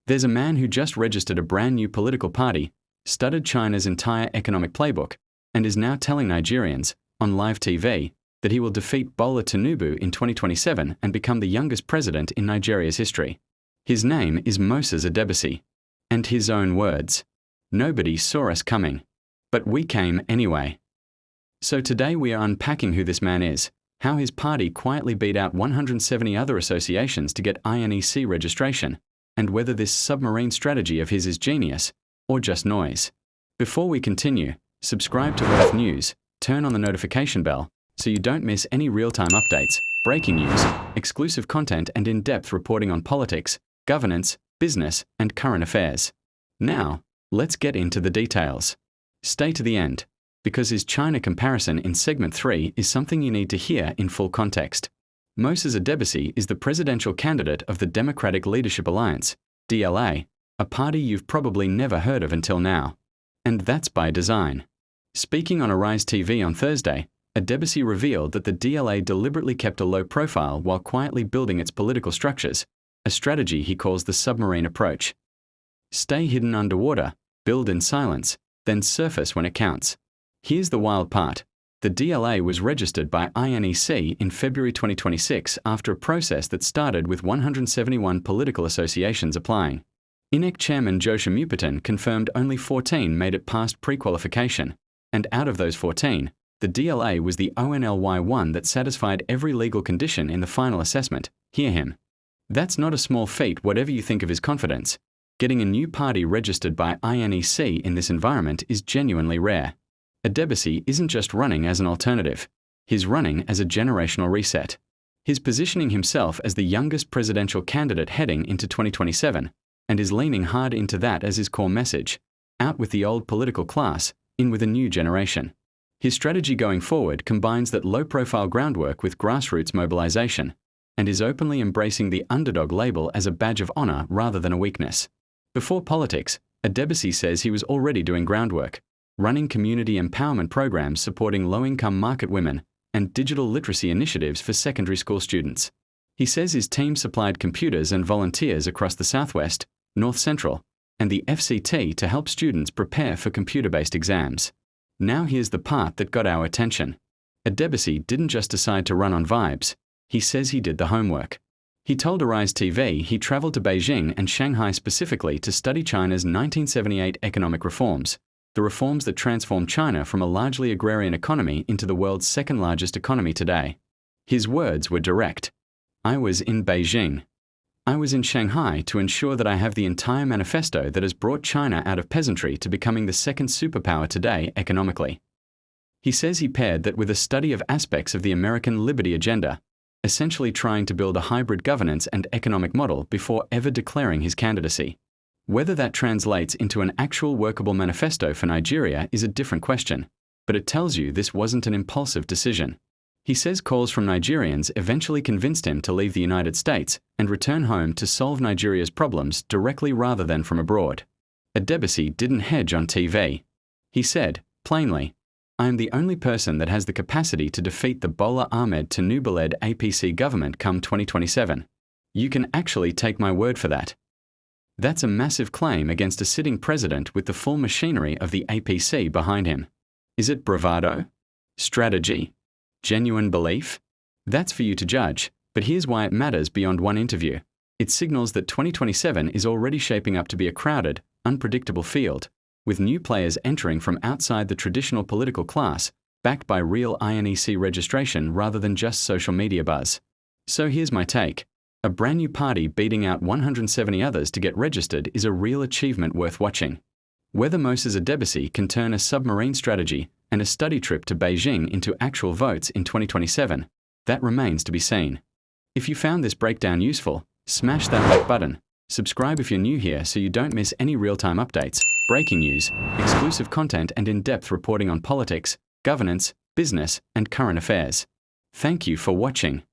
There's a man who just registered a brand new political party, studied China's entire economic playbook, and is now telling Nigerians, on live TV, that he will defeat Bola Tinubu in 2027 and become the youngest president in Nigeria's history. His name is Moses Adebisi. And his own words, "Nobody saw us coming. But we came anyway." So today we are unpacking who this man is, how his party quietly beat out 170 other associations to get INEC registration, and whether this submarine strategy of his is genius or just noise. Before we continue, subscribe to Earth News, turn on the notification bell so you don't miss any real-time updates, breaking news, exclusive content and in-depth reporting on politics, governance, business, and current affairs. Now, let's get into the details. Stay to the end, because his China comparison in segment 3 is something you need to hear in full context. Moses Adebisi is the presidential candidate of the Democratic Leadership Alliance, DLA, a party you've probably never heard of until now. And that's by design. Speaking on Arise TV on Thursday, Adebisi revealed that the DLA deliberately kept a low profile while quietly building its political structures, a strategy he calls the submarine approach. Stay hidden underwater, build in silence, then surface when it counts. Here's the wild part. The DLA was registered by INEC in February 2026 after a process that started with 171 political associations applying. INEC Chairman Joshua Mupatan confirmed only 14 made it past pre-qualification, and out of those 14, the DLA was the only one that satisfied every legal condition in the final assessment. Hear him. That's not a small feat whatever you think of his confidence. Getting a new party registered by INEC in this environment is genuinely rare. Adebisi isn't just running as an alternative. He's running as a generational reset. He's positioning himself as the youngest presidential candidate heading into 2027, and is leaning hard into that as his core message. Out with the old political class, in with a new generation. His strategy going forward combines that low-profile groundwork with grassroots mobilization, and is openly embracing the underdog label as a badge of honor rather than a weakness. Before politics, Adebisi says he was already doing groundwork, running community empowerment programs supporting low-income market women and digital literacy initiatives for secondary school students. He says his team supplied computers and volunteers across the Southwest, North Central, and the FCT to help students prepare for computer-based exams. Now here's the part that got our attention. Adebisi didn't just decide to run on vibes. He says he did the homework. He told Arise TV he traveled to Beijing and Shanghai specifically to study China's 1978 economic reforms, the reforms that transformed China from a largely agrarian economy into the world's second-largest economy today. His words were direct. "I was in Beijing. I was in Shanghai to ensure that I have the entire manifesto that has brought China out of peasantry to becoming the second superpower today economically." He says he paired that with a study of aspects of the American liberty agenda, essentially trying to build a hybrid governance and economic model before ever declaring his candidacy. Whether that translates into an actual workable manifesto for Nigeria is a different question, but it tells you this wasn't an impulsive decision. He says calls from Nigerians eventually convinced him to leave the United States and return home to solve Nigeria's problems directly rather than from abroad. Adebisi didn't hedge on TV. He said, plainly, "I am the only person that has the capacity to defeat the Bola Tinubu-led APC government come 2027. You can actually take my word for that." That's a massive claim against a sitting president with the full machinery of the APC behind him. Is it bravado? Strategy? Genuine belief? That's for you to judge, but here's why it matters beyond one interview. It signals that 2027 is already shaping up to be a crowded, unpredictable field, with new players entering from outside the traditional political class, backed by real INEC registration rather than just social media buzz. So here's my take. A brand new party beating out 170 others to get registered is a real achievement worth watching. Whether Moses Adebisi can turn a submarine strategy and a study trip to Beijing into actual votes in 2027, that remains to be seen. If you found this breakdown useful, smash that like button. Subscribe if you're new here so you don't miss any real-time updates, breaking news, exclusive content and in-depth reporting on politics, governance, business, and current affairs. Thank you for watching.